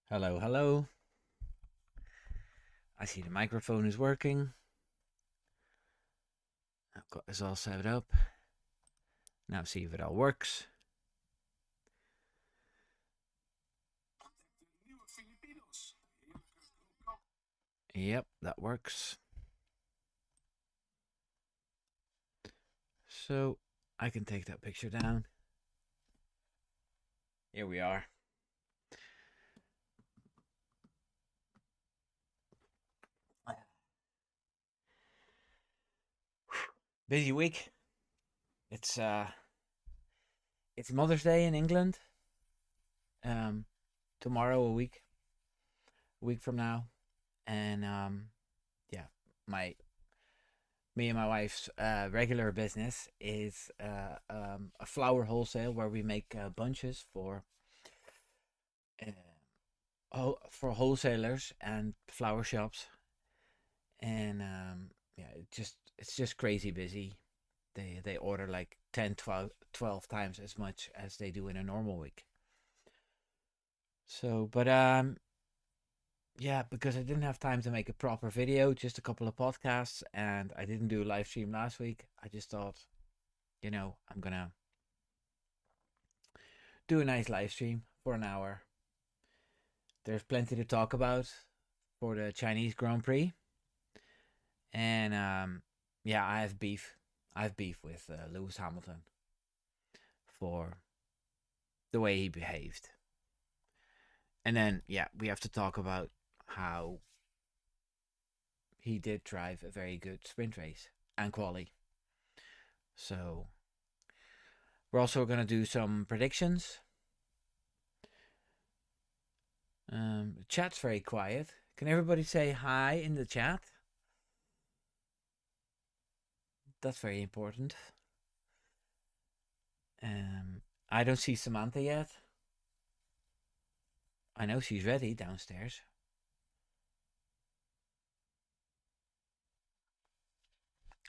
Hello, hello. I see the microphone is working. I've got this all set up. Now see if it all works. Yep, that works. So I can take that picture down. Here we are. Busy week. It's uh it's Mother's Day in England. Um Tomorrow a week from now. And yeah, my me and my wife's regular business is a flower wholesale where we make bunches uh, for wholesalers and flower shops, and yeah, it's just crazy busy. They order like 10, 12 times as much as they do in a normal week. So, but yeah, because I didn't have time to make a proper video, just a couple of podcasts, and I didn't do a live stream last week. I just thought, I'm gonna do a nice live stream for an hour. There's plenty to talk about for the Chinese Grand Prix. And yeah, I have beef. I have beef with Lewis Hamilton for the way he behaved. And then, yeah, we have to talk about how he did drive a very good sprint race and quali. So, we're also going to do some predictions. The chat's very quiet. Can everybody say hi in the chat? That's very important. I don't see Samantha yet. I know she's ready downstairs.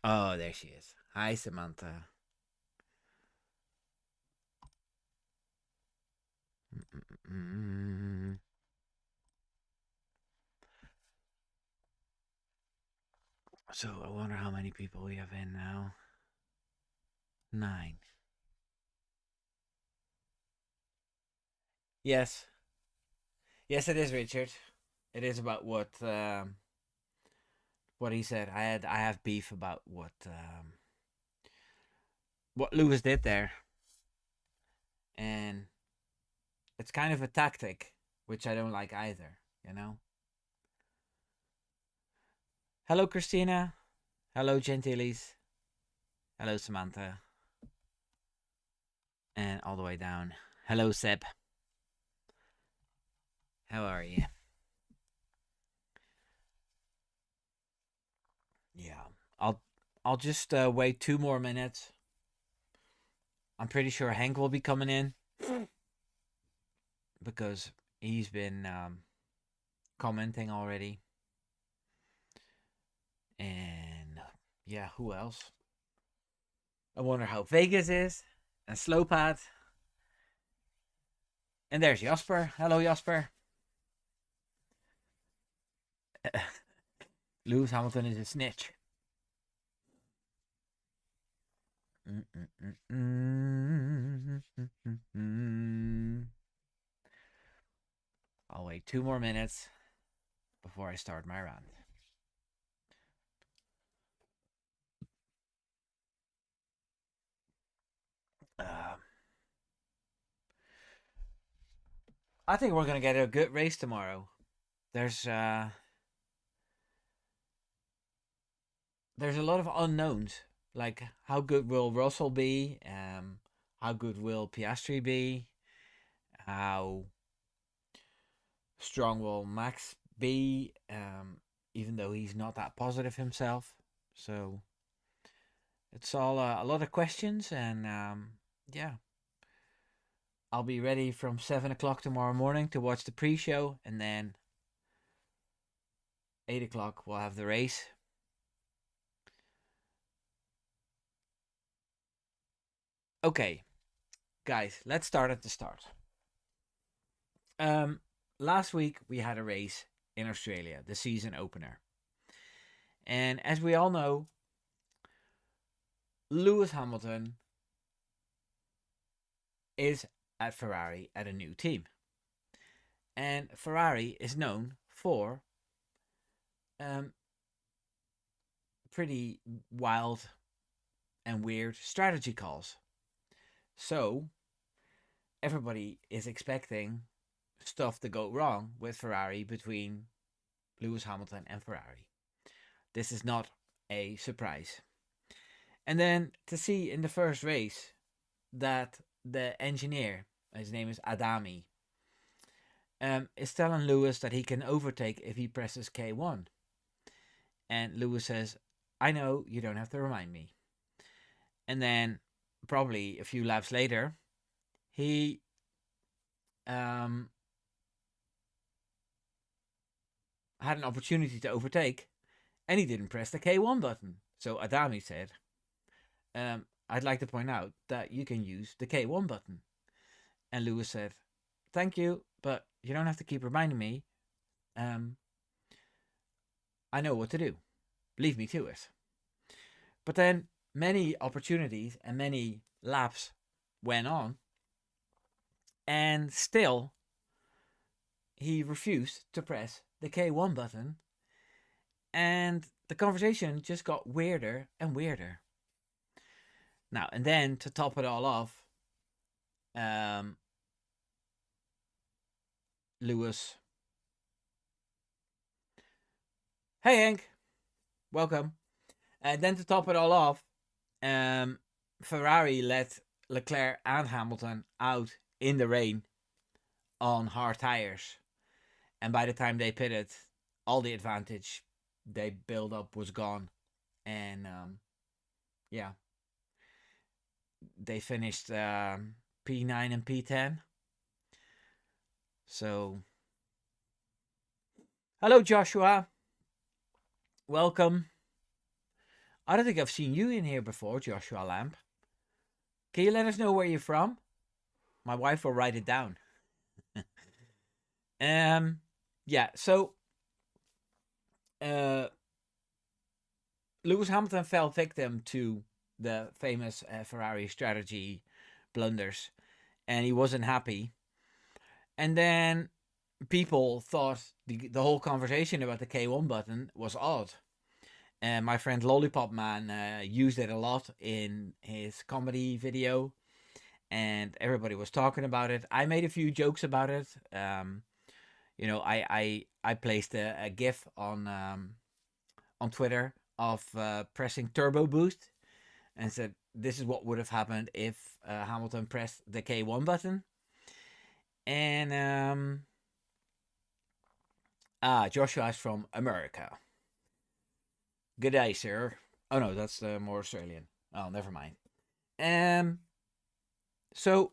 Oh, there she is. Hi, Samantha. Mm-mm-mm. So I wonder how many people we have in now. 9. Yes. Yes, it is, Richard. It is about what he said. I have beef about what Lewis did there, and it's kind of a tactic which I don't like either. You know. Hello, Christina. Hello, Gentiles. Hello, Samantha. And all the way down. Hello, Seb. How are you? Yeah. I'll just wait 2 more minutes. I'm pretty sure Hank will be coming in because he's been commenting already. And yeah, who else? I wonder how Vegas is and Slowpad. And there's Jasper. Hello, Jasper. Lewis Hamilton is a snitch. I'll wait 2 more minutes before I start my rant. Uh, I think we're gonna get a good race tomorrow. There's a lot of unknowns. Like how good will Russell be? How good will Piastri be? How strong will Max be? Even though he's not that positive himself. So it's all a lot of questions, and yeah, I'll be ready from 7 o'clock tomorrow morning to watch the pre-show, and then 8 o'clock we'll have the race. Okay, guys, let's start at the start. Um, Last week we had a race in Australia, the season opener. And as we all know, Lewis Hamilton is at Ferrari at a new team. And Ferrari is known for um, pretty wild and weird strategy calls. So everybody is expecting stuff to go wrong with Ferrari between Lewis Hamilton and Ferrari. This is not a surprise. And then to see in the first race that the engineer, his name is Adami, is telling Lewis that he can overtake if he presses K1. And Lewis says, I know, you don't have to remind me. And then, probably a few laps later, he had an opportunity to overtake, and he didn't press the K1 button. So Adami said, I'd like to point out that you can use the K1 button. And Lewis said, thank you, but you don't have to keep reminding me. I know what to do. Leave me to it. But then many opportunities and many laps went on, and still he refused to press the K1 button, and the conversation just got weirder and weirder. Now, and then to top it all off, Lewis. Hey, Hank. Welcome. And then to top it all off, Ferrari let Leclerc and Hamilton out in the rain on hard tires. And by the time they pitted, all the advantage they built up was gone. And yeah, they finished P9 and P10. So, hello, Joshua. Welcome. I don't think I've seen you in here before, Joshua Lamp. Can you let us know where you're from? My wife will write it down. Yeah, so Lewis Hamilton fell victim to the famous Ferrari strategy blunders, and he wasn't happy. And then people thought the whole conversation about the K1 button was odd. And my friend Lollipop Man used it a lot in his comedy video, and everybody was talking about it. I made a few jokes about it. I placed a GIF on Twitter of pressing turbo boost, and said this is what would have happened if Hamilton pressed the K1 button. And Joshua is from America. Good day, sir. Oh no, that's more Australian. Oh, never mind. So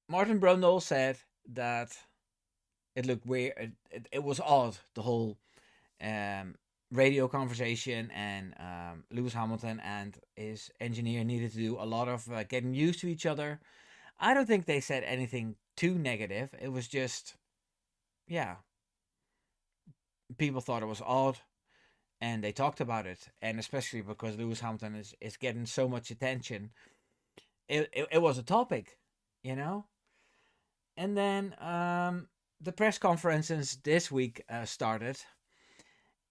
Martin Brundle said that it looked weird. It was odd, the whole radio conversation, and Lewis Hamilton and his engineer needed to do a lot of getting used to each other. I don't think they said anything too negative. It was just, yeah, people thought it was odd, and they talked about it, and especially because Lewis Hamilton is getting so much attention, it was a topic, you know. And then the press conferences this week started,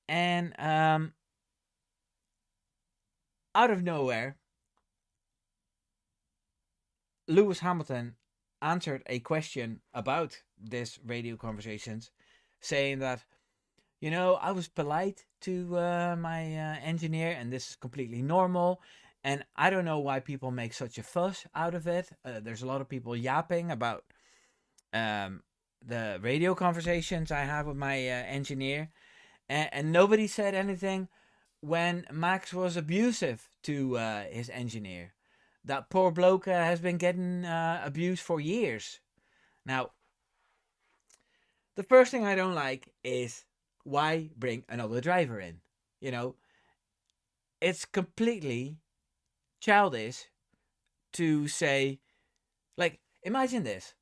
and out of nowhere, Lewis Hamilton answered a question about this radio conversations, saying that, I was polite to my engineer, and this is completely normal. And I don't know why people make such a fuss out of it. There's a lot of people yapping about the radio conversations I have with my engineer. And nobody said anything when Max was abusive to his engineer. That poor bloke has been getting abused for years. Now, the first thing I don't like is, why bring another driver in? it's completely childish to say, like, imagine this.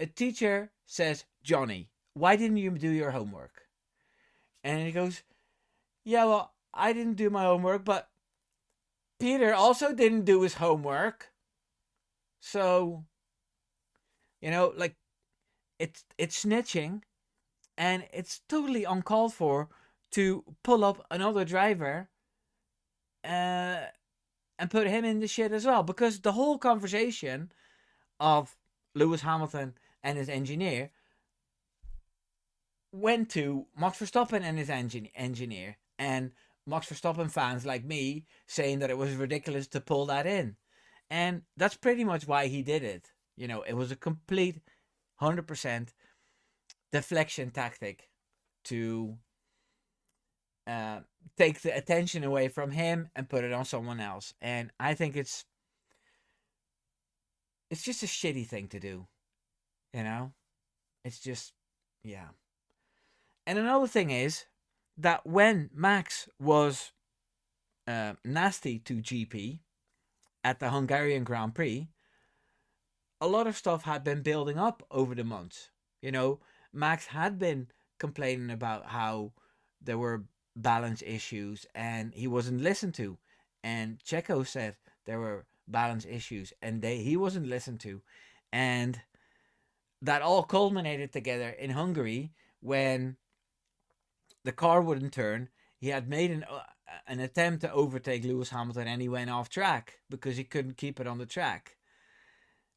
A teacher says, Johnny, why didn't you do your homework? And he goes, yeah, well, I didn't do my homework, but Peter also didn't do his homework. So, like, it's snitching, and it's totally uncalled for to pull up another driver uh, and put him in the shit as well. Because the whole conversation of Lewis Hamilton and his engineer went to Max Verstappen and his engineer, and Max Verstappen fans like me saying that it was ridiculous to pull that in. And that's pretty much why he did it. It was a complete 100% deflection tactic to uh, take the attention away from him and put it on someone else. And I think it's just a shitty thing to do. You know, it's just, yeah. And another thing is that when Max was nasty to GP at the Hungarian Grand Prix, a lot of stuff had been building up over the months. Max had been complaining about how there were balance issues and he wasn't listened to. And Checo said there were balance issues and he wasn't listened to. And that all culminated together in Hungary when the car wouldn't turn. He had made an attempt to overtake Lewis Hamilton and he went off track because he couldn't keep it on the track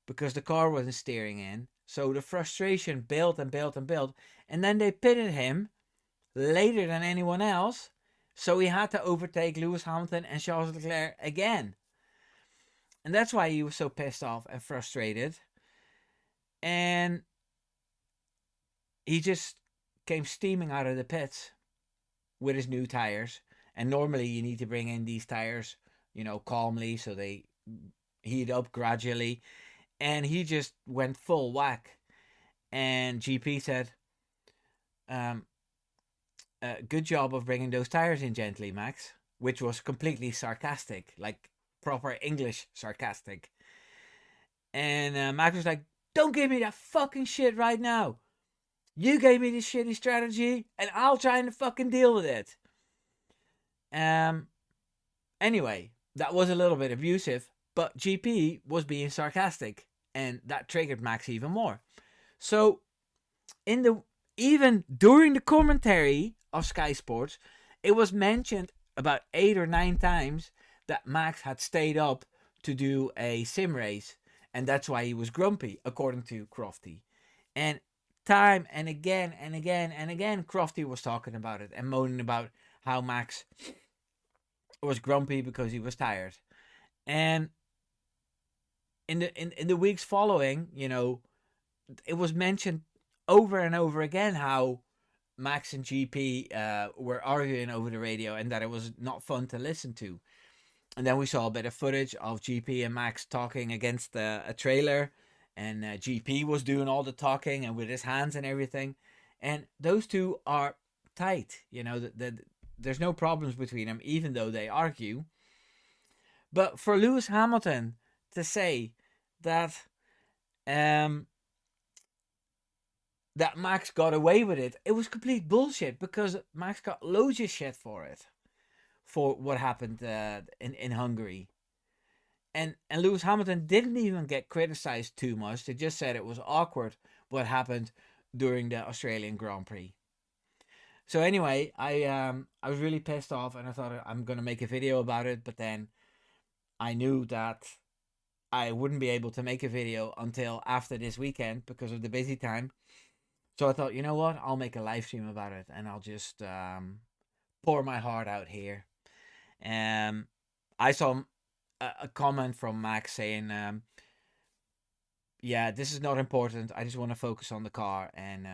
because the car wasn't steering in. So the frustration built and built and built. And then they pitted him later than anyone else. So he had to overtake Lewis Hamilton and Charles Leclerc again. And that's why he was so pissed off and frustrated. And he just came steaming out of the pits with his new tires. And normally you need to bring in these tires, calmly so they heat up gradually. And he just went full whack. And GP said, good job of bringing those tires in gently, Max. Which was completely sarcastic, like proper English sarcastic. And Max was like, don't give me that fucking shit right now. You gave me this shitty strategy, and I'll try and fucking deal with it. Anyway, that was a little bit abusive, but GP was being sarcastic, and that triggered Max even more. So, even during the commentary of Sky Sports, it was mentioned about 8 or 9 times that Max had stayed up to do a sim race, and that's why he was grumpy, according to Crofty. And time and again and again and again, Crofty was talking about it and moaning about how Max was grumpy because he was tired. And in the weeks following, it was mentioned over and over again how Max and GP were arguing over the radio and that it was not fun to listen to. And then we saw a bit of footage of GP and Max talking against a trailer, and GP was doing all the talking and with his hands and everything. And those two are tight, there's no problems between them, even though they argue. But for Lewis Hamilton to say that that Max got away with it, it was complete bullshit because Max got loads of shit for it, for what happened in Hungary. And Lewis Hamilton didn't even get criticized too much. They just said it was awkward what happened during the Australian Grand Prix. So anyway, I was really pissed off, and I thought I'm gonna make a video about it, but then I knew that I wouldn't be able to make a video until after this weekend because of the busy time. So I thought, you know what? I'll make a live stream about it, and I'll just pour my heart out here. I saw a comment from Max saying, yeah, this is not important. I just want to focus on the car. And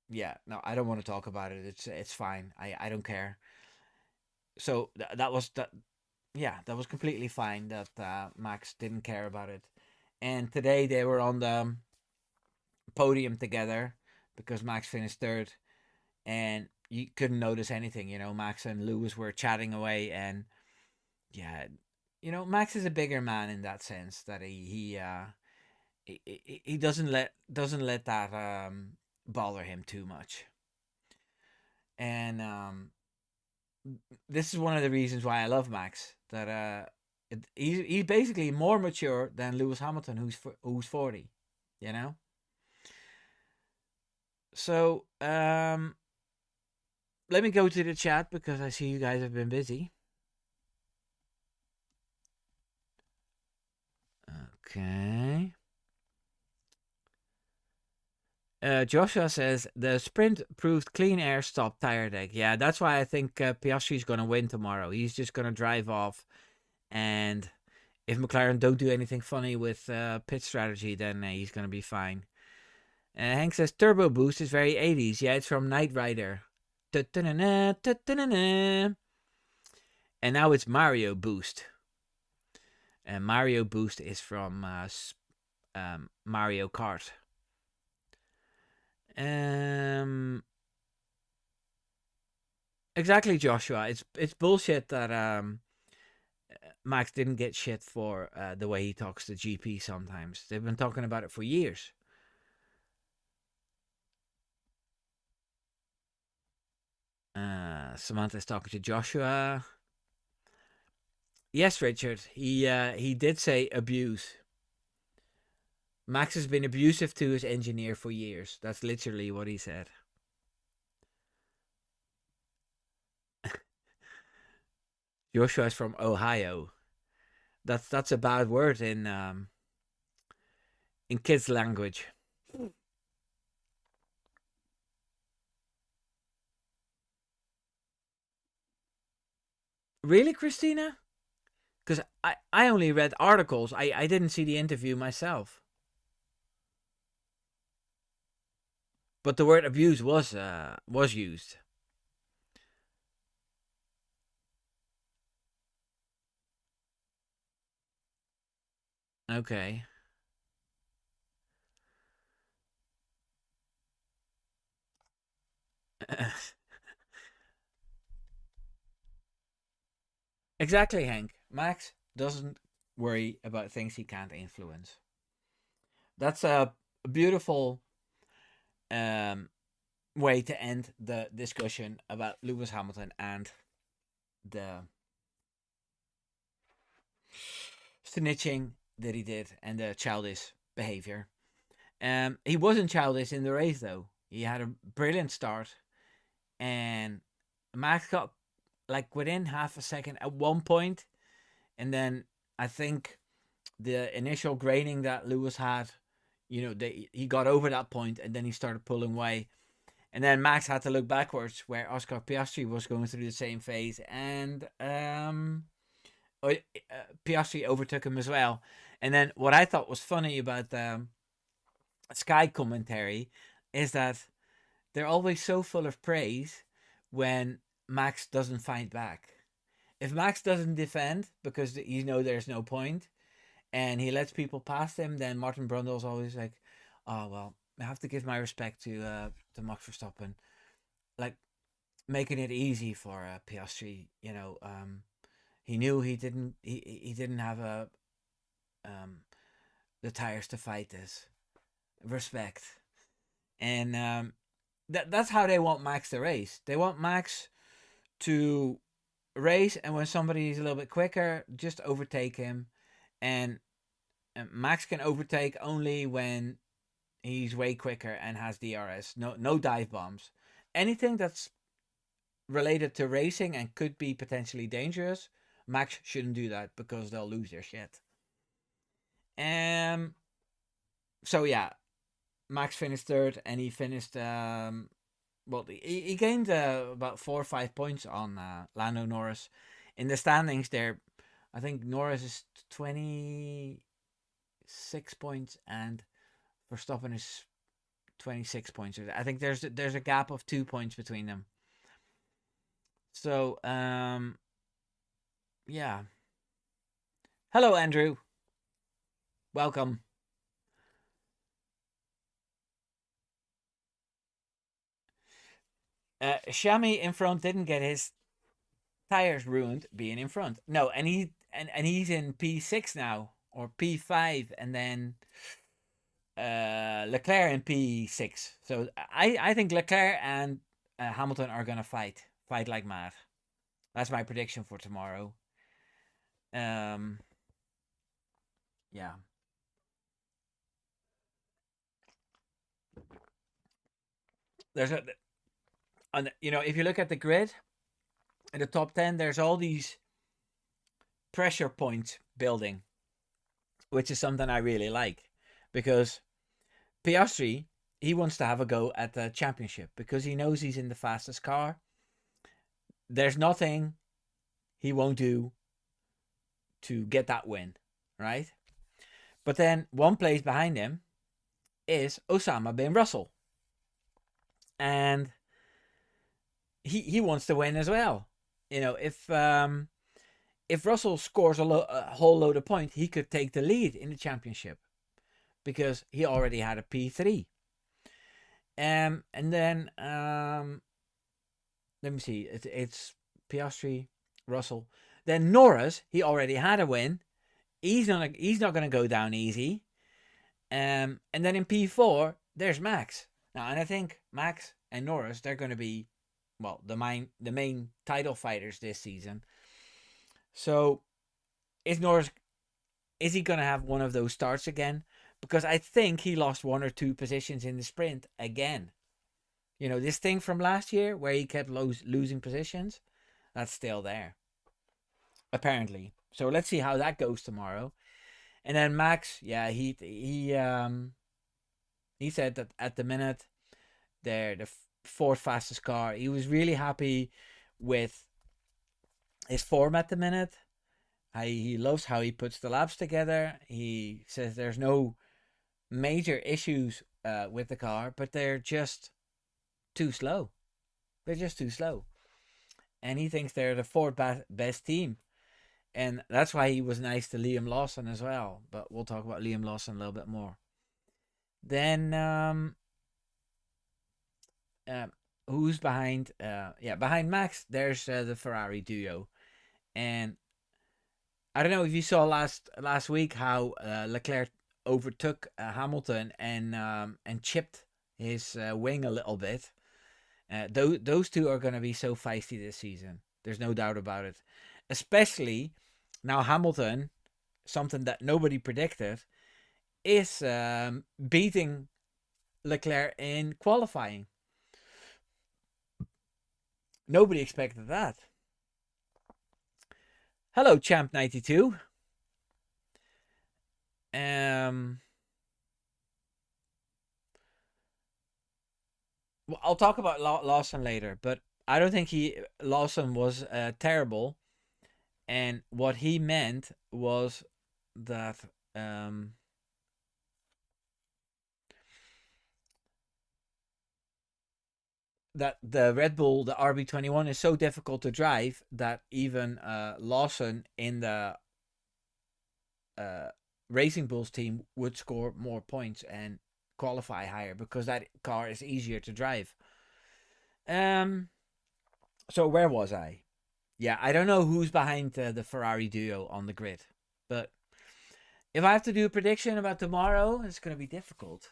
yeah, no, I don't want to talk about it. It's fine. I don't care. So that was that. Yeah, that was completely fine that Max didn't care about it. And today they were on the podium together because Max finished third, and you couldn't notice anything. Max and Lewis were chatting away, and Yeah, Max is a bigger man in that sense that he doesn't let that bother him too much. And this is one of the reasons why I love Max. That he's basically more mature than Lewis Hamilton, who's 40. You know. So let me go to the chat because I see you guys have been busy. Okay. Joshua says the sprint proved clean air stop tire deck. Yeah, that's why I think Piastri's going to win tomorrow. He's just going to drive off, and if McLaren don't do anything funny with pit strategy, then he's going to be fine. Hank says Turbo Boost is very 80s. Yeah, it's from Knight Rider. And now it's Mario Boost. And Mario Boost is from Mario Kart. Exactly, Joshua. It's bullshit that Max didn't get shit for the way he talks to GP sometimes. They've been talking about it for years. Samantha's talking to Joshua. Yes, Richard. He did say abuse. Max has been abusive to his engineer for years. That's literally what he said. Joshua's from Ohio. That's a bad word in kids' language. Really, Christina? Because I only read articles. I didn't see the interview myself. But the word abuse was used. Okay. Exactly, Hank. Max doesn't worry about things he can't influence. That's a beautiful um, way to end the discussion about Lewis Hamilton and the snitching that he did and the childish behavior. He wasn't childish in the race though. He had a brilliant start, and Max got like within half a second at one point, and then I think the initial graining that Lewis had, he got over that point, and then he started pulling away, and then Max had to look backwards where Oscar Piastri was going through the same phase, and Piastri overtook him as well. And then what I thought was funny about the Sky commentary is that they're always so full of praise when Max doesn't fight back. If Max doesn't defend because there's no point, and he lets people pass him, then Martin Brundle's always like, "Oh well, I have to give my respect to Max Verstappen, like making it easy for Piastri. He knew he didn't have the tires to fight this. Respect, and that's how they want Max to race. They want Max to race, and when somebody's a little bit quicker, just overtake him. And Max can overtake only when he's way quicker and has DRS. No dive bombs. Anything that's related to racing and could be potentially dangerous, Max shouldn't do that because they'll lose their shit. So yeah, Max finished third, and he finished. Well, he gained about 4 or 5 points on Lando Norris. In the standings, there, I think Norris is 26 points, and Verstappen is 26 points. I think there's a gap of 2 points between them. So yeah. Hello, Andrew. Welcome. Shami in front didn't get his tires ruined being in front. No, and he's in P6 now or P5, and then Leclerc in P6. So I think Leclerc and Hamilton are gonna fight like mad. That's my prediction for tomorrow. Um, yeah. There's a, and if you look at the grid in the top 10, there's all these pressure points building, which is something I really like because Piastri, he wants to have a go at the championship because he knows he's in the fastest car. There's nothing he won't do to get that win, right? But then one place behind him is Osama bin Russell. And he wants to win as well. If Russell scores a whole load of points, he could take the lead in the championship because he already had a P3. And then let me see, it's Piastri, Russell. Then Norris, he already had a win. He's not gonna go down easy. And then in P4, there's Max. Now, and I think Max and Norris, they're going to be, well, the main title fighters this season. So, is he going to have one of those starts again? Because I think he lost 1 or 2 positions in the sprint again. This thing from last year where he kept losing positions, that's still there, apparently. So let's see how that goes tomorrow. And then Max, yeah, he said that at the minute they're the fourth fastest car. He was really happy with his form at the minute. He loves how he puts the laps together. He says there's no major issues with the car, but they're just too slow. They're just too slow. And he thinks they're the fourth best team. And that's why he was nice to Liam Lawson as well. But we'll talk about Liam Lawson a little bit more. Then, who's behind? Behind Max, there's the Ferrari duo. And I don't know if you saw last week how Leclerc overtook Hamilton and chipped his wing a little bit. Those two are going to be so feisty this season. There's no doubt about it. Especially now Hamilton, something that nobody predicted, is beating Leclerc in qualifying. Nobody expected that. Hello, Champ 92. Well, I'll talk about Lawson later, but I don't think Lawson was terrible. And what he meant was that that the Red Bull, the RB21, is so difficult to drive that even Lawson in the Racing Bulls team would score more points and qualify higher because that car is easier to drive. So where was I? Yeah, I don't know who's behind the Ferrari duo on the grid, but if I have to do a prediction about tomorrow, it's going to be difficult.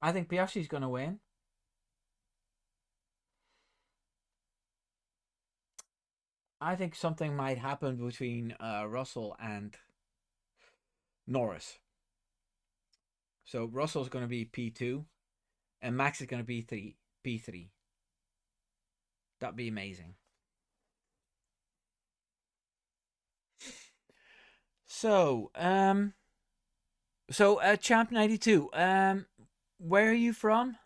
I think Piastri's going to win. I think something might happen between Russell and Norris. So Russell's going to be P2, and Max is going to be P3. That'd be amazing. So, Champ 92, where are you from?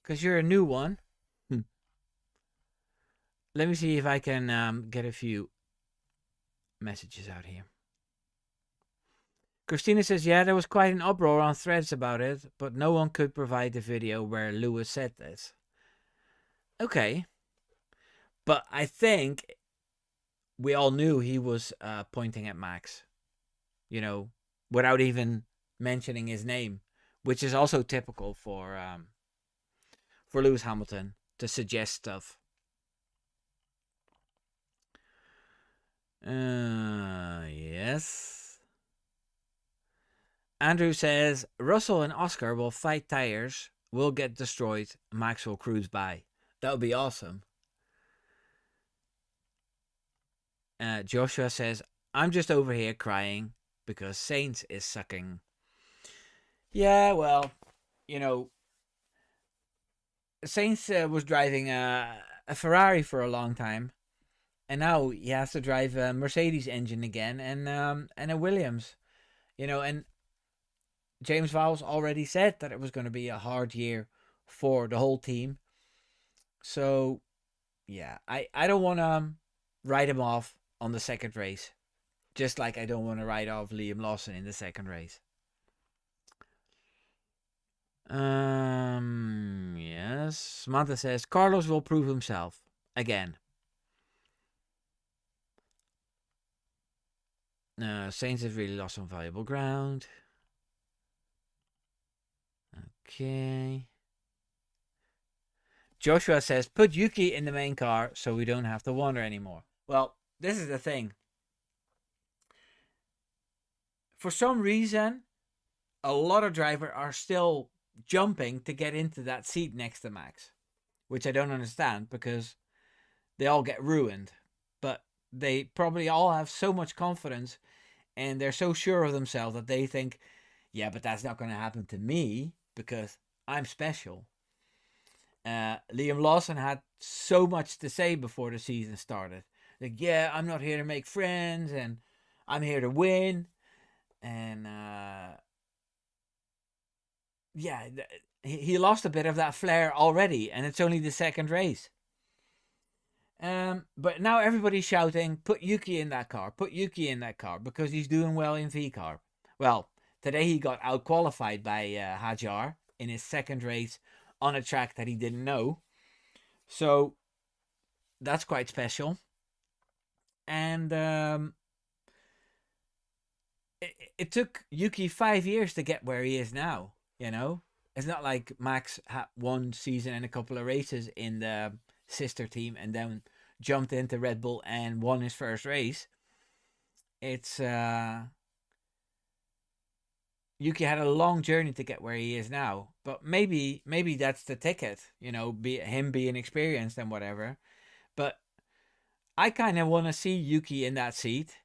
Because you're a new one. Let me see if I can get a few messages out here. Christina says, yeah, there was quite an uproar on threads about it, but no one could provide the video where Lewis said this. Okay. But I think we all knew he was pointing at Max, without even mentioning his name, which is also typical for for Lewis Hamilton to suggest stuff. Yes. Andrew says Russell and Oscar will fight tires, will get destroyed, Max will cruise by. That would be awesome. Joshua says, I'm just over here crying because Saints is sucking. Yeah, well, you know, Saints was driving a Ferrari for a long time, and now he has to drive a Mercedes engine again and a Williams. And James Vowles already said that it was going to be a hard year for the whole team. So, yeah, I don't want to write him off on the second race. Just like I don't want to write off Liam Lawson in the second race. Yes. Samantha says Carlos will prove himself again. Saints have really lost some valuable ground. Okay. Joshua says put Yuki in the main car so we don't have to wander anymore. Well, this is the thing. For some reason, a lot of drivers are still jumping to get into that seat next to Max, which I don't understand because they all get ruined. But they probably all have so much confidence and they're so sure of themselves that they think, yeah, but that's not going to happen to me because I'm special. Liam Lawson had so much to say before the season started. Like, yeah, I'm not here to make friends and I'm here to win. And yeah, he lost a bit of that flair already, and it's only the second race. But now everybody's shouting, put Yuki in that car, put Yuki in that car, because he's doing well in V-car. Well, today he got out-qualified by Hajar in his second race on a track that he didn't know. So, that's quite special. And it took Yuki 5 years to get where he is now, It's not like Max had one season and a couple of races in the sister team and then jumped into Red Bull and won his first race. It's Yuki had a long journey to get where he is now, but maybe that's the ticket, him being experienced and whatever. But I kind of want to see Yuki in that seat,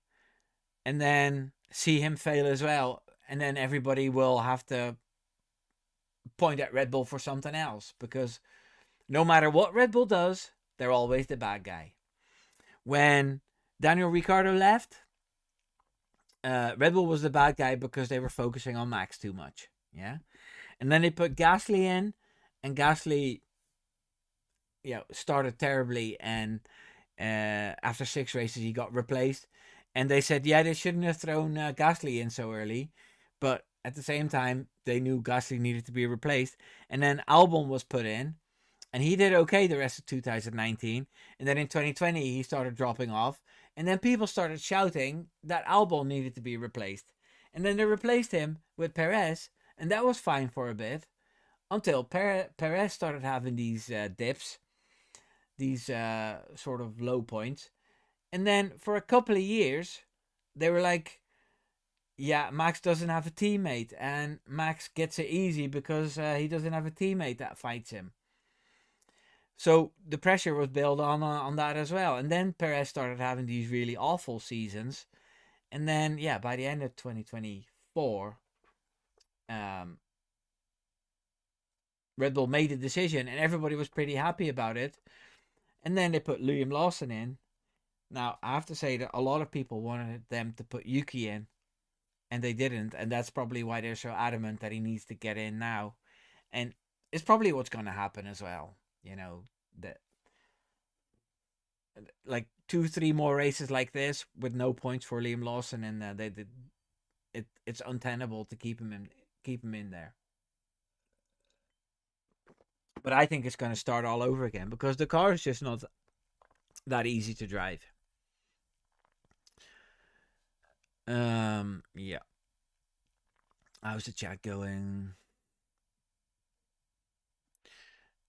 and then see him fail as well, and then everybody will have to point at Red Bull for something else, because no matter what Red Bull does, they're always the bad guy. When Daniel Ricciardo left, Red Bull was the bad guy because they were focusing on Max too much. Yeah. And then they put Gasly in, and Gasly started terribly, and after 6 races he got replaced. And they said, yeah, they shouldn't have thrown Gasly in so early. But at the same time, they knew Gasly needed to be replaced. And then Albon was put in, and he did okay the rest of 2019. And then in 2020, he started dropping off. And then people started shouting that Albon needed to be replaced. And then they replaced him with Perez, and that was fine for a bit. Until Perez started having these dips, these sort of low points. And then for a couple of years, they were like, yeah, Max doesn't have a teammate, and Max gets it easy because he doesn't have a teammate that fights him. So the pressure was built on that as well. And then Perez started having these really awful seasons. And then, yeah, by the end of 2024, Red Bull made a decision, and everybody was pretty happy about it. And then they put Liam Lawson in. Now, I have to say that a lot of people wanted them to put Yuki in, and they didn't. And that's probably why they're so adamant that he needs to get in now. And it's probably what's going to happen as well. That like 2-3 more races like this with no points for Liam Lawson, and it's untenable to keep him in there. But I think it's going to start all over again because the car is just not that easy to drive. Yeah. How's the chat going?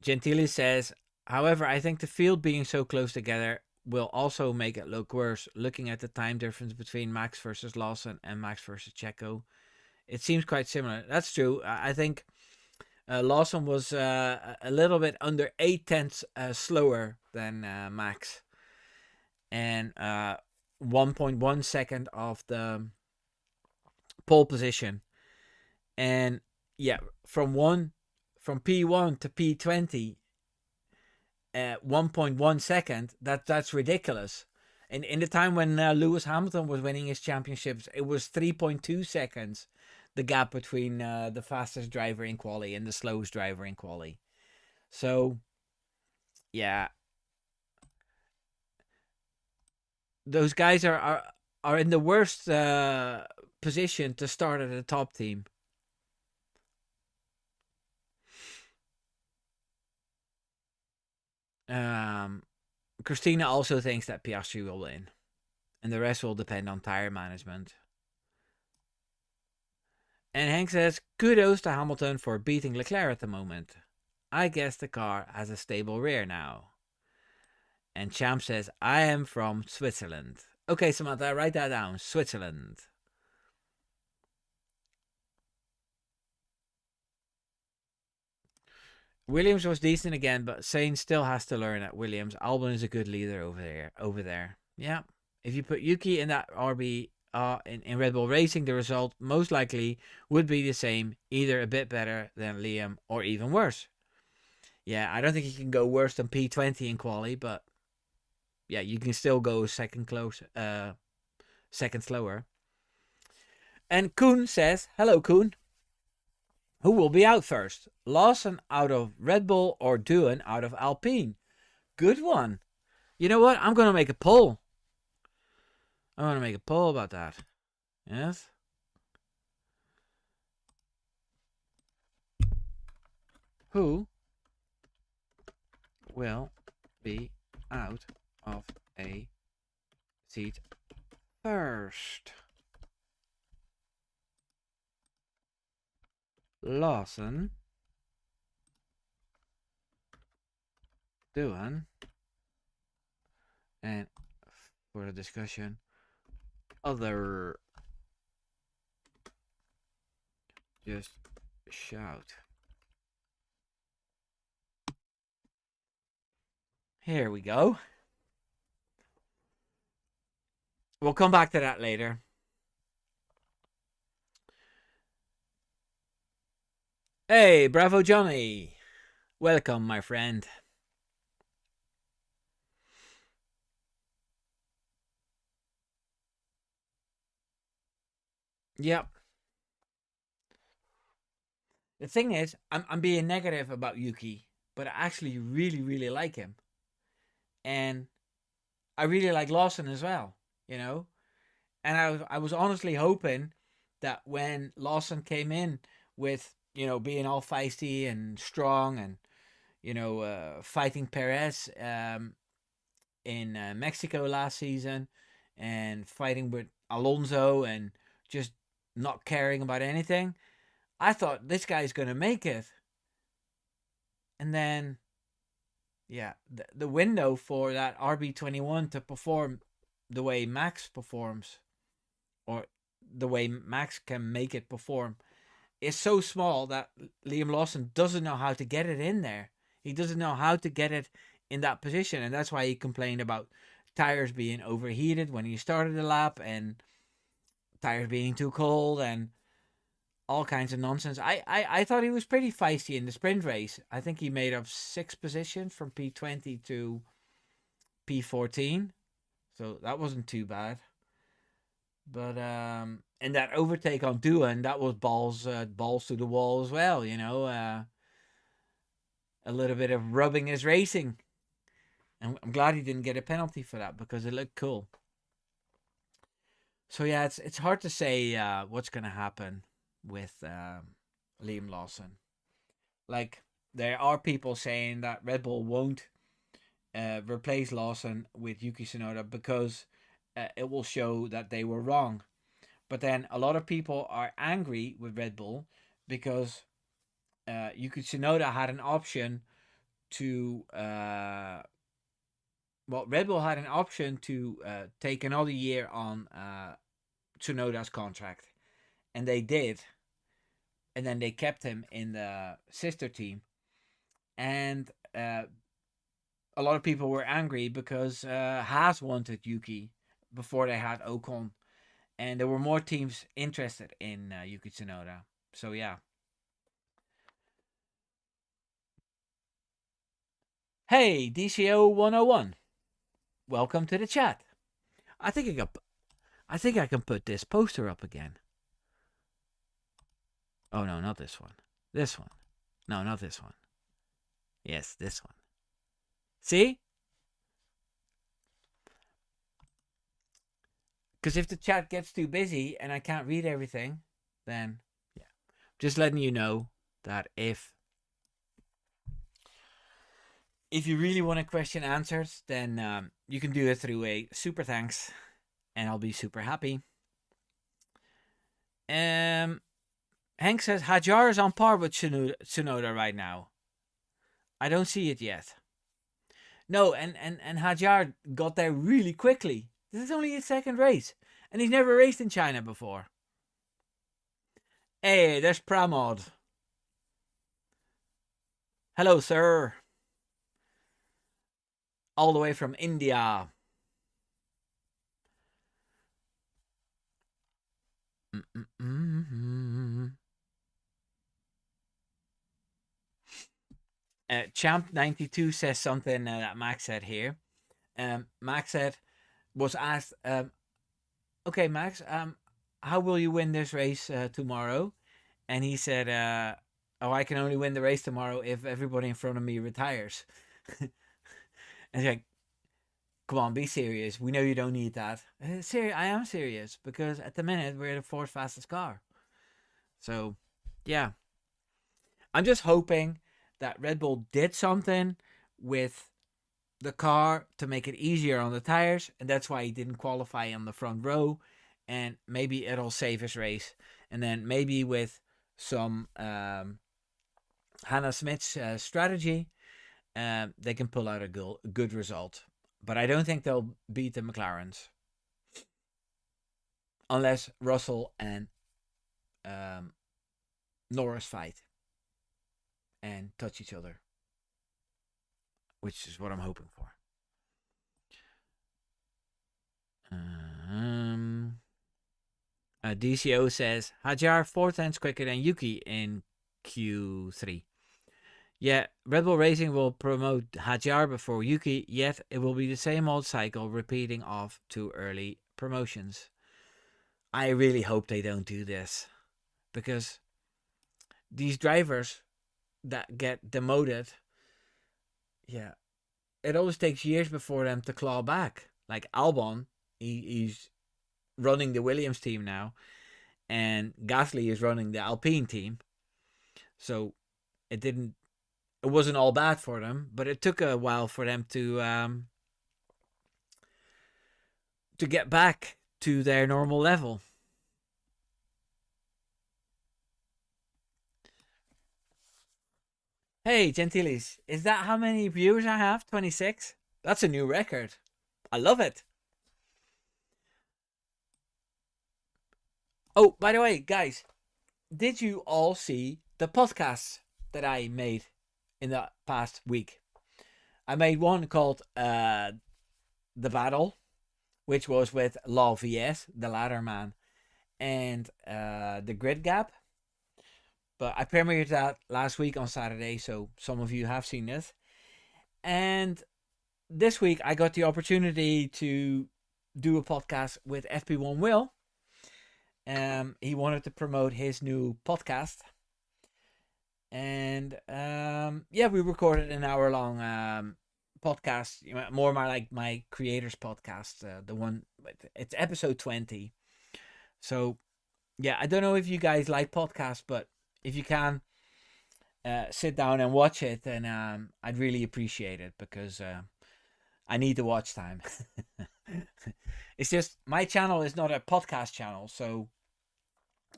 Gentili says, however, I think the field being so close together will also make it look worse. Looking at the time difference between Max versus Lawson and Max versus Checo, it seems quite similar. That's true. I think Lawson was a little bit under 8 tenths slower than Max, and 1.1 second of the pole position. And yeah, from P1 to P20, 1.1 second. That's ridiculous. And in the time when Lewis Hamilton was winning his championships, it was 3.2 seconds, the gap between the fastest driver in quali and the slowest driver in quali. So, yeah, those guys are in the worst position to start at the top team. Christina also thinks that Piastri will win, and the rest will depend on tire management. And Hank says, kudos to Hamilton for beating Leclerc at the moment. I guess the car has a stable rear now. And Champ says, I am from Switzerland. Okay, Samantha, write that down. Switzerland. Williams was decent again, but Sainz still has to learn at Williams. Albon is a good leader over there. Yeah. If you put Yuki in that RB in Red Bull Racing, the result most likely would be the same, either a bit better than Liam or even worse. Yeah, I don't think you can go worse than P20 in quali, but yeah, you can still go second slower. And Koen says, hello Koen. Who will be out first? Lawson out of Red Bull or Doohan out of Alpine? Good one. You know what? I'm going to make a poll. I'm going to make a poll about that. Yes? Who will be out of a seat first? Lawson, Doohan, and for the discussion, other. Just shout. Here we go. We'll come back to that later. Hey, bravo Johnny. Welcome, my friend. Yep. The thing is, I'm being negative about Yuki, but I actually really, really like him. And I really like Lawson as well, you know? And I was honestly hoping that when Lawson came in with, being all feisty and strong and, fighting Perez in Mexico last season and fighting with Alonso and just not caring about anything, I thought this guy's going to make it. And then, yeah, the window for that RB21 to perform the way Max performs, or the way Max can make it perform, is so small that Liam Lawson doesn't know how to get it in there. He doesn't know how to get it in that position, and that's why he complained about tires being overheated when he started the lap and tires being too cold and all kinds of nonsense. I thought he was pretty feisty in the sprint race. I think he made up 6 positions from P20 to P14, so that wasn't too bad. But and that overtake on Doohan, that was balls to the wall as well. A little bit of rubbing his racing. And I'm glad he didn't get a penalty for that because it looked cool. So yeah, it's hard to say what's gonna happen with Liam Lawson. Like, there are people saying that Red Bull won't replace Lawson with Yuki Tsunoda because it will show that they were wrong. But then a lot of people are angry with Red Bull because Yuki Tsunoda had an option to Red Bull had an option to take another year on Tsunoda's contract, and they did, and then they kept him in the sister team, and a lot of people were angry because Haas wanted Yuki before they had Ocon, and there were more teams interested in Yuki Tsunoda. So yeah. Hey, DCO 101. Welcome to the chat. I think I can put this poster up again. Oh no, not this one. This one. No, not this one. Yes, this one. See? Because if the chat gets too busy and I can't read everything, then yeah. Just letting you know that if you really want a question answered, then you can do it through a super thanks, and I'll be super happy. Hank says Hajar is on par with Tsunoda right now. I don't see it yet. No, and Hajar got there really quickly. This is only his second race, and he's never raced in China before. Hey, there's Pramod. Hello, sir. All the way from India. Champ92 says something that Max said here. Max was asked, okay, Max, how will you win this race tomorrow? And he said, oh, I can only win the race tomorrow if everybody in front of me retires. And he's like, come on, be serious. We know you don't need that. I am serious, because at the minute we're the fourth fastest car. So, yeah. I'm just hoping that Red Bull did something with the car to make it easier on the tires, and that's why he didn't qualify on the front row, and maybe it'll save his race. And then maybe with some Hannah Smith's strategy, they can pull out a good result. But I don't think they'll beat the McLarens unless Russell and Norris fight and touch each other, which is what I'm hoping for. DCO says Hajar 4 times quicker than Yuki in Q3. Yeah, Red Bull Racing will promote Hajar before Yuki, yet it will be the same old cycle repeating off 2 early promotions. I really hope they don't do this, because these drivers that get demoted, yeah, it always takes years before them to claw back. Like Albon, he's running the Williams team now, and Gasly is running the Alpine team. So it wasn't all bad for them, but it took a while for them to get back to their normal level. Hey, Gentiles, is that how many viewers I have? 26? That's a new record. I love it. Oh, by the way, guys, did you all see the podcasts that I made in the past week? I made one called The Battle, which was with Law VS, the Ladder Man, and The Grid Gap. But I premiered that last week on Saturday, so some of you have seen it. And this week I got the opportunity to do a podcast with FP1 Will. He wanted to promote his new podcast. And yeah, we recorded an hour-long podcast, more like my creators podcast, the one, it's episode 20. So yeah, I don't know if you guys like podcasts, but if you can sit down and watch it, then I'd really appreciate it, because I need the watch time. It's just my channel is not a podcast channel, so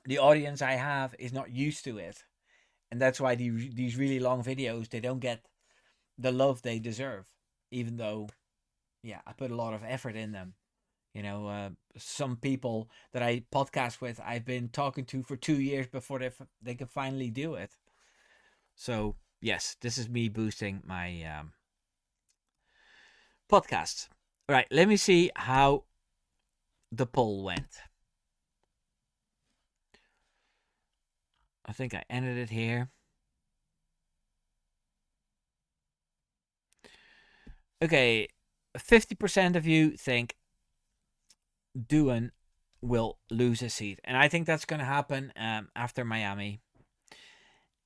the audience I have is not used to it, and that's why these really long videos, they don't get the love they deserve, even though, yeah, I put a lot of effort in them. Some people that I podcast with, I've been talking to for 2 years before they could finally do it. So yes, this is me boosting my podcast. All right, let me see how the poll went. I think I ended it here. Okay, 50% of you think Doohan will lose a seat, and I think that's going to happen after Miami.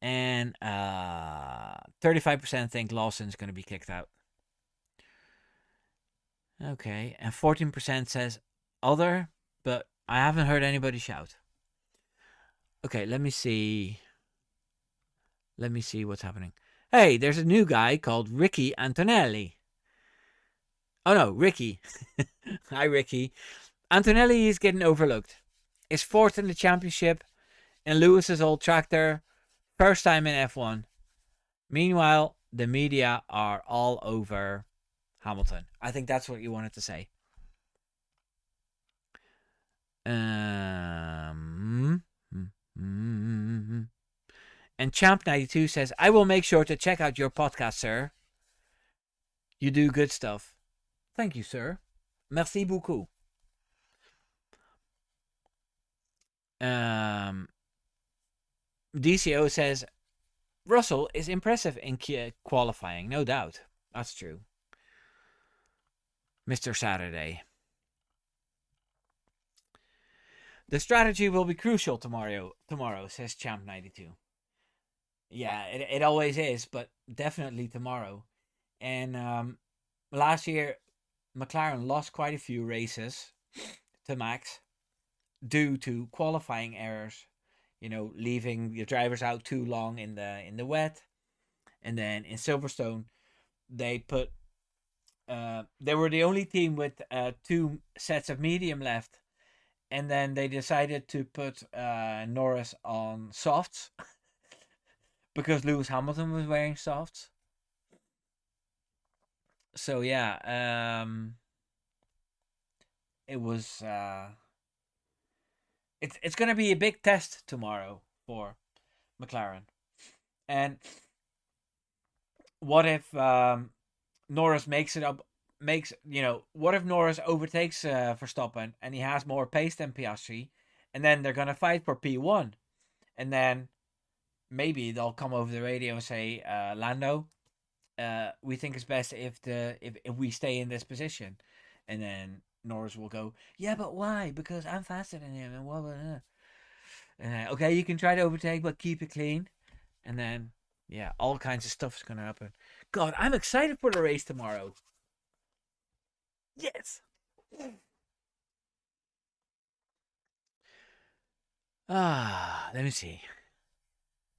And 35% think Lawson's going to be kicked out. Okay, and 14% says other, but I haven't heard anybody shout. Okay, let me see. Let me see what's happening. Hey, there's a new guy called Ricky Antonelli. Oh no, Ricky. Hi, Ricky. Antonelli is getting overlooked. Is fourth in the championship in Lewis's old tractor. First time in F1. Meanwhile, the media are all over Hamilton. I think that's what you wanted to say. And Champ92 says, I will make sure to check out your podcast, sir. You do good stuff. Thank you, sir. Merci beaucoup. DCO says, Russell is impressive in qualifying, no doubt. That's true. Mr. Saturday. The strategy will be crucial tomorrow, says Champ92. Yeah, it always is, but definitely tomorrow. And last year, McLaren lost quite a few races to Max due to qualifying errors. Leaving your drivers out too long in the wet, and then in Silverstone, they were the only team with 2 sets of medium left, and then they decided to put Norris on softs because Lewis Hamilton was wearing softs. So yeah, it was. It's going to be a big test tomorrow for McLaren. And what if Norris makes it up? What if Norris overtakes Verstappen and he has more pace than Piastri, and then they're going to fight for P1, and then maybe they'll come over the radio and say, Lando, we think it's best if we stay in this position, and then Norris will go, yeah, but why? Because I'm faster than him, and blah, blah, blah. Okay, you can try to overtake, but keep it clean, and then yeah, all kinds of stuff is gonna happen. God, I'm excited for the race tomorrow. Yes. Let me see.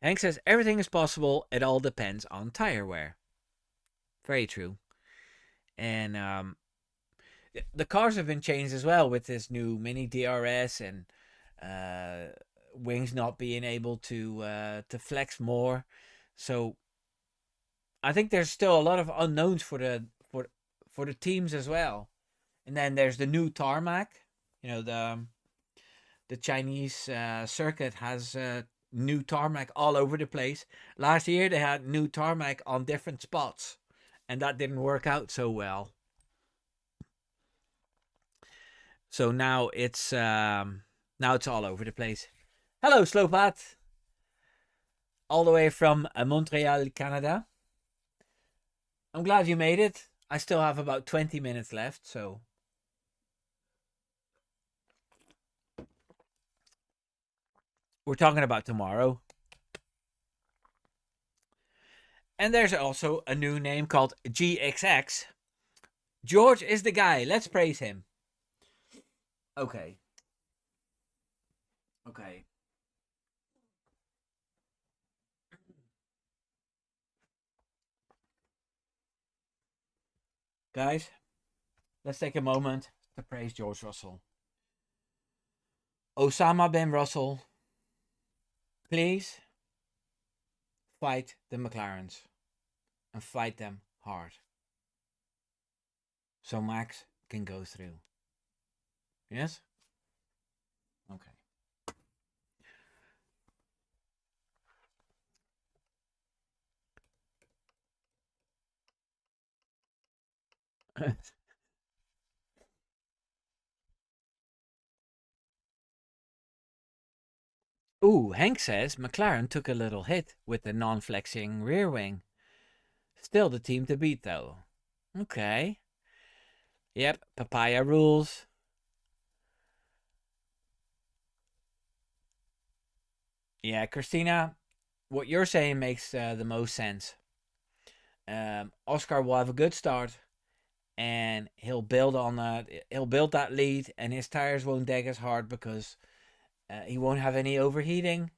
Hank says everything is possible. It all depends on tire wear. Very true. And the cars have been changed as well with this new mini DRS and wings not being able to flex more. So I think there's still a lot of unknowns for the teams as well. And then there's the new tarmac. The Chinese circuit has new tarmac all over the place. Last year they had new tarmac on different spots, and that didn't work out so well. So now it's all over the place. Hello, Slopat. All the way from Montreal, Canada. I'm glad you made it. I still have about 20 minutes left, so we're talking about tomorrow. And there's also a new name called GXX. George is the guy. Let's praise him. Okay. Guys, let's take a moment to praise George Russell. Osama bin Russell, please fight the McLarens. and fight them hard. So Max can go through. Yes? Okay. Ooh, Hank says McLaren took a little hit with the non-flexing rear wing. Still the team to beat though. Okay. Yep, papaya rules. Yeah, Christina, what you're saying makes the most sense. Oscar will have a good start, and he'll build on that. He'll build that lead, and his tires won't dig as hard because he won't have any overheating.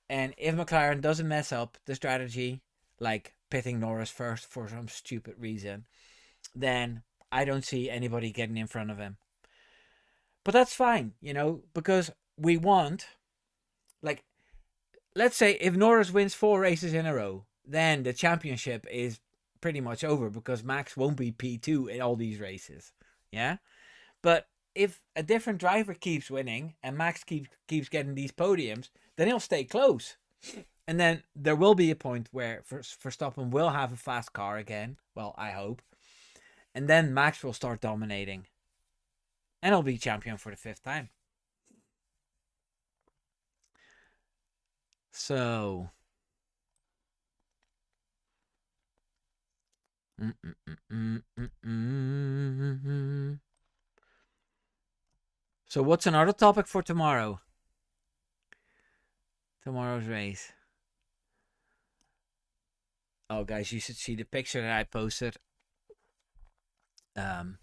And if McLaren doesn't mess up the strategy, like pitting Norris first for some stupid reason, then I don't see anybody getting in front of him. But that's fine, because we want, like, let's say if Norris wins 4 races in a row, then the championship is pretty much over because Max won't be P2 in all these races. Yeah? But if a different driver keeps winning and Max keeps getting these podiums, then he'll stay close. And then there will be a point where Verstappen will have a fast car again. Well, I hope. And then Max will start dominating. And he'll be champion for the 5th time. So. So what's another topic for tomorrow? Tomorrow's race. Oh, guys, you should see the picture that I posted. The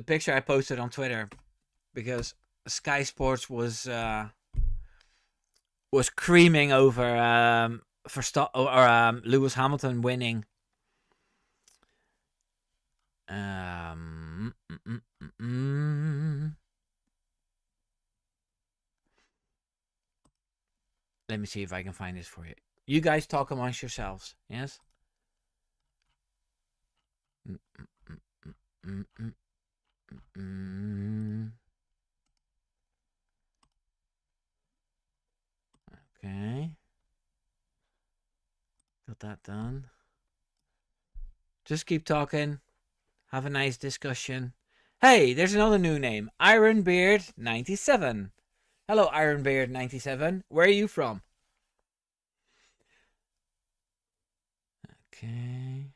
picture I posted on Twitter, because Sky Sports was creaming over Lewis Hamilton winning. Let me see if I can find this for you. You guys talk amongst yourselves, yes? Okay. Got that done. Just keep talking. Have a nice discussion. Hey, there's another new name. Ironbeard97. Hello, Ironbeard97. Where are you from? Okay.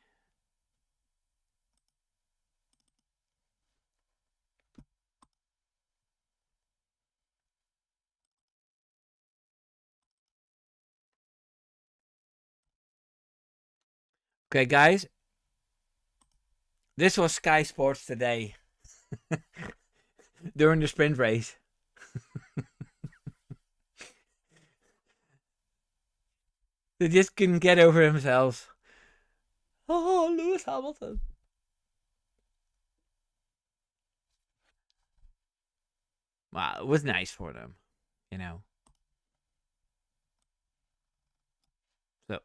Okay, guys. This was Sky Sports today. During the sprint race. They just couldn't get over themselves. Oh, Lewis Hamilton. Well, it was nice for them, So,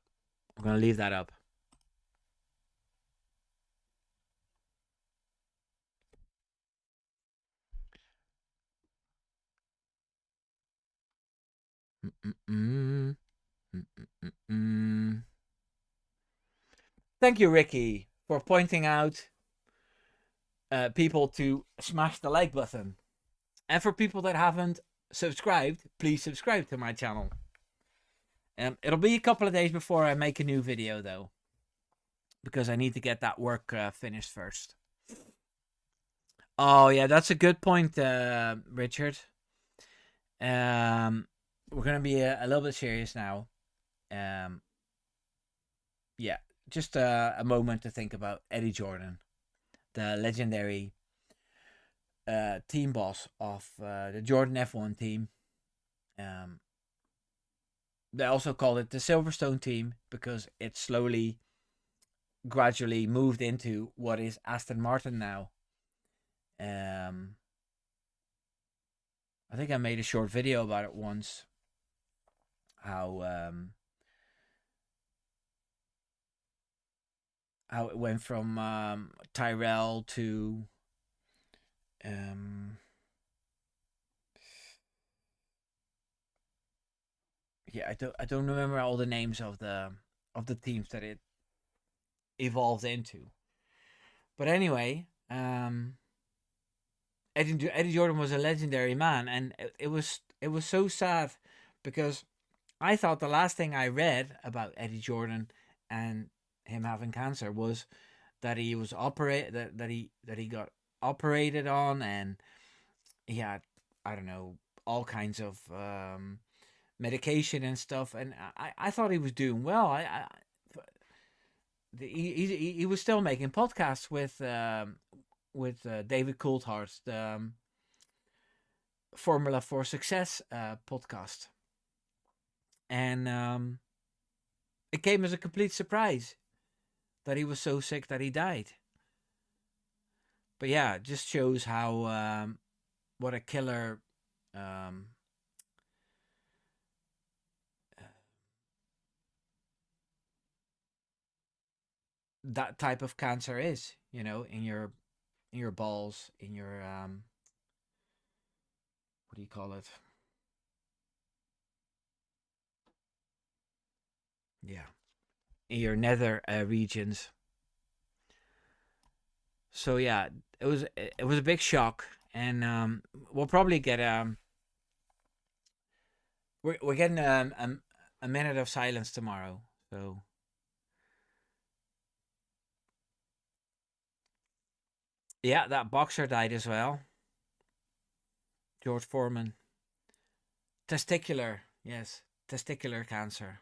I'm going to leave that up. Thank you, Ricky, for pointing out people to smash the like button. And for people that haven't subscribed, please subscribe to my channel. It'll be a couple of days before I make a new video, though, because I need to get that work finished first. Oh, yeah, that's a good point, Richard. We're going to be a little bit serious now. Yeah, just a moment to think about Eddie Jordan, the legendary team boss of the Jordan F1 team. They also call it the Silverstone team because it slowly, gradually moved into what is Aston Martin now. I think I made a short video about it once. How how it went from Tyrell to um, yeah, I don't remember all the names of the teams that it evolved into. But anyway, Eddie Jordan was a legendary man, and it was so sad because I thought the last thing I read about Eddie Jordan and him having cancer was that he was that he got operated on, and he had, I don't know, all kinds of medication and stuff, and I thought he was doing well. He was still making podcasts with David Coulthard's Formula for Success podcast, and it came as a complete surprise that he was so sick that he died. But yeah, it just shows how what a killer um, that type of cancer is. In your balls, in your what do you call it? Yeah, in your nether regions. So yeah, it was a big shock, and we'll probably get we're getting a minute of silence tomorrow. So yeah, that boxer died as well, George Foreman. Testicular, yes, testicular cancer,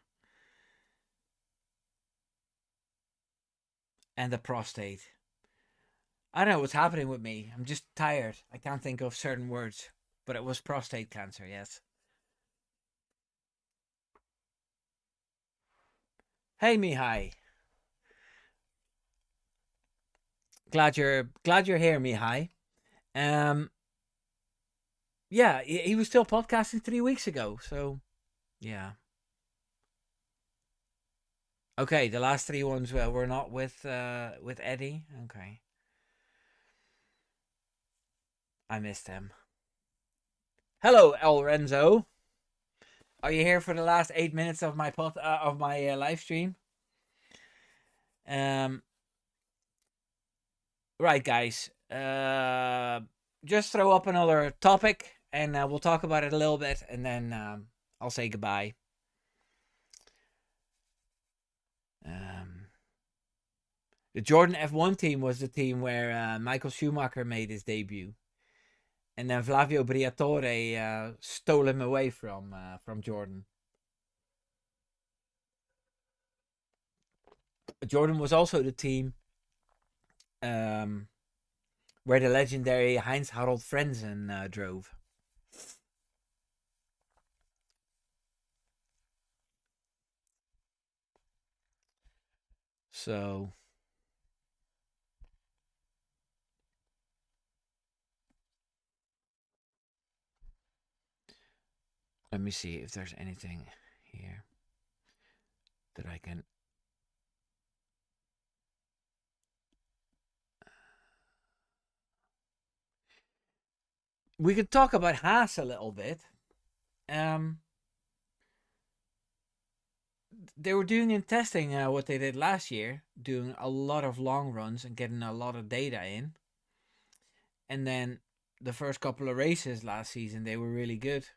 and the prostate. I don't know what's happening with me. I'm just tired. I can't think of certain words, but it was prostate cancer. Yes. Hey, Mihai. Glad you're here, Mihai. Um, yeah, he was still podcasting 3 weeks ago. So yeah. Okay, the last three ones were not with Eddie. Okay, I missed him. Hello, El Renzo. Are you here for the last 8 minutes of my live stream? Um, right, guys. Just throw up another topic, and we'll talk about it a little bit, and then I'll say goodbye. Um, the Jordan F1 team was the team where Michael Schumacher made his debut, and then Flavio Briatore stole him away from Jordan. Jordan was also the team um, where the legendary Heinz Harald Frenzen drove. So let me see if there's anything here that I can. We could talk about Haas a little bit. Um, they were doing in testing what they did last year, doing a lot of long runs and getting a lot of data in. And then the first couple of races last season, they were really good.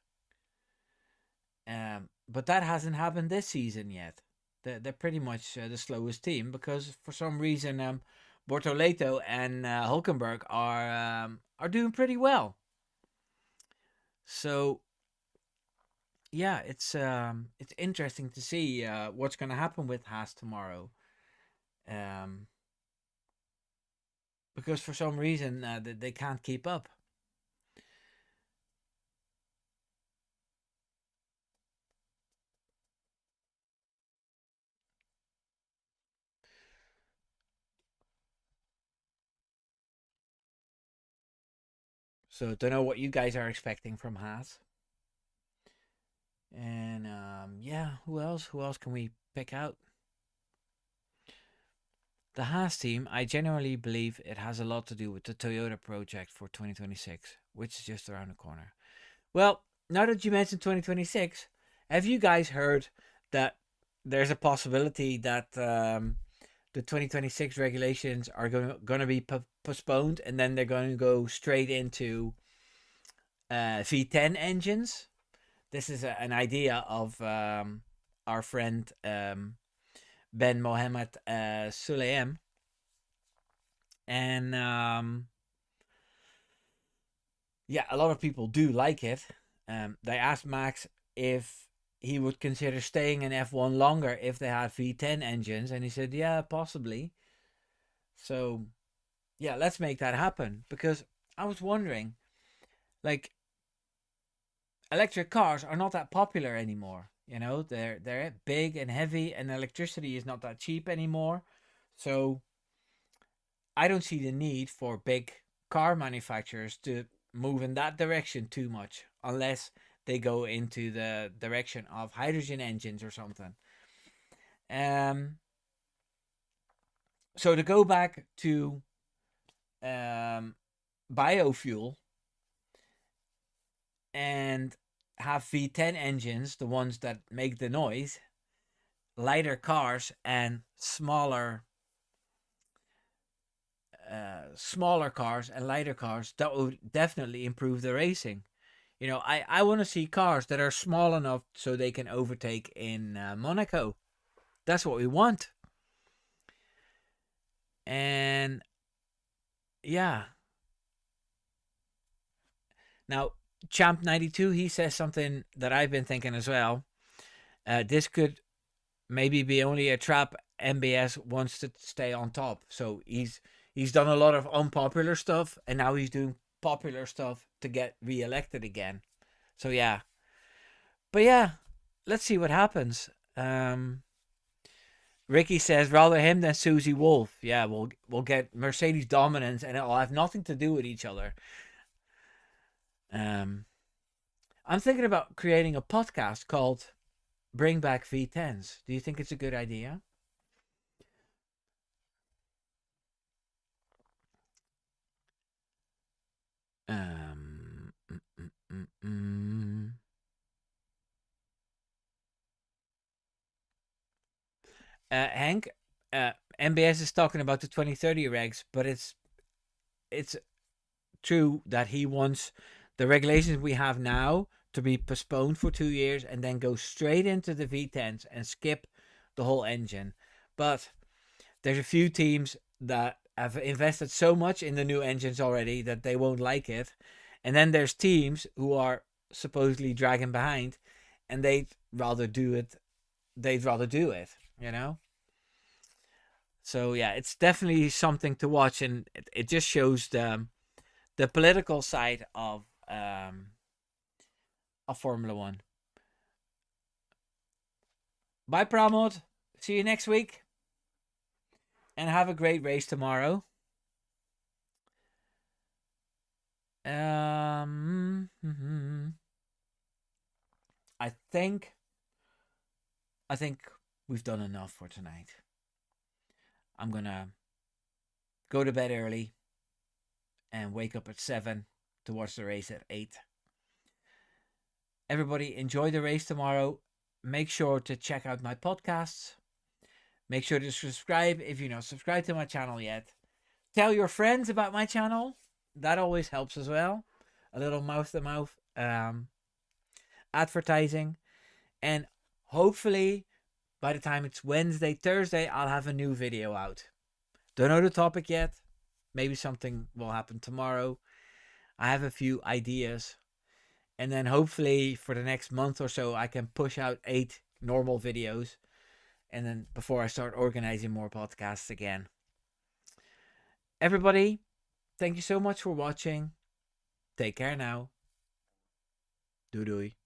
But that hasn't happened this season yet. They're pretty much the slowest team because for some reason Bortoleto and Hulkenberg are doing pretty well. So yeah, it's interesting to see what's going to happen with Haas tomorrow. Um, because for some reason they can't keep up. So don't know what you guys are expecting from Haas. And yeah, who else? Who else can we pick out? The Haas team, I genuinely believe it has a lot to do with the Toyota project for 2026, which is just around the corner. Well, now that you mentioned 2026, have you guys heard that there's a possibility that the 2026 regulations are going to be postponed and then they're going to go straight into V10 engines? This is an idea of our friend Ben Mohammed Suleim. And yeah, a lot of people do like it. They asked Max if he would consider staying in F1 longer if they had V10 engines, and he said, yeah, possibly. So, yeah, let's make that happen. Because I was wondering, like, electric cars are not that popular anymore. You know, they're big and heavy, and electricity is not that cheap anymore. So I don't see the need for big car manufacturers to move in that direction too much, unless they go into the direction of hydrogen engines or something. Um, so to go back to biofuel and have V10 engines, the ones that make the noise, lighter cars and smaller cars and lighter cars, that would definitely improve the racing. You know, I want to see cars that are small enough so they can overtake in Monaco. That's what we want. And yeah. Now, Champ 92, he says something that I've been thinking as well. This could maybe be only a trap MBS wants to stay on top. So he's done a lot of unpopular stuff, and now he's doing popular stuff to get re-elected again. So yeah, but yeah, let's see what happens. Ricky says rather him than Susie Wolf. Yeah, we'll get Mercedes dominance, and it'll have nothing to do with each other. Um, I'm thinking about creating a podcast called "Bring Back V10s." Do you think it's a good idea? Um, mm, mm, mm, mm. Hank, MBS is talking about the 2030 regs, but it's true that he wants the regulations we have now to be postponed for 2 years and then go straight into the V10s and skip the whole engine. But there's a few teams that have invested so much in the new engines already that they won't like it. And then there's teams who are supposedly dragging behind and they'd rather do it, you know? So yeah, it's definitely something to watch, and it just shows the political side of Formula One. Bye, Pramod. See you next week, and have a great race tomorrow. I think I think we've done enough for tonight. I'm gonna go to bed early and wake up at 7 to watch the race at 8. Everybody, enjoy the race tomorrow. Make sure to check out my podcasts. Make sure to subscribe if you're not subscribed to my channel yet. Tell your friends about my channel. That always helps as well. A little mouth to mouth advertising. And hopefully, by the time it's Wednesday, Thursday, I'll have a new video out. Don't know the topic yet. Maybe something will happen tomorrow. I have a few ideas. And then hopefully for the next month or so, I can push out 8 normal videos. And then before I start organizing more podcasts again. Everybody, thank you so much for watching. Take care now. Doei doei.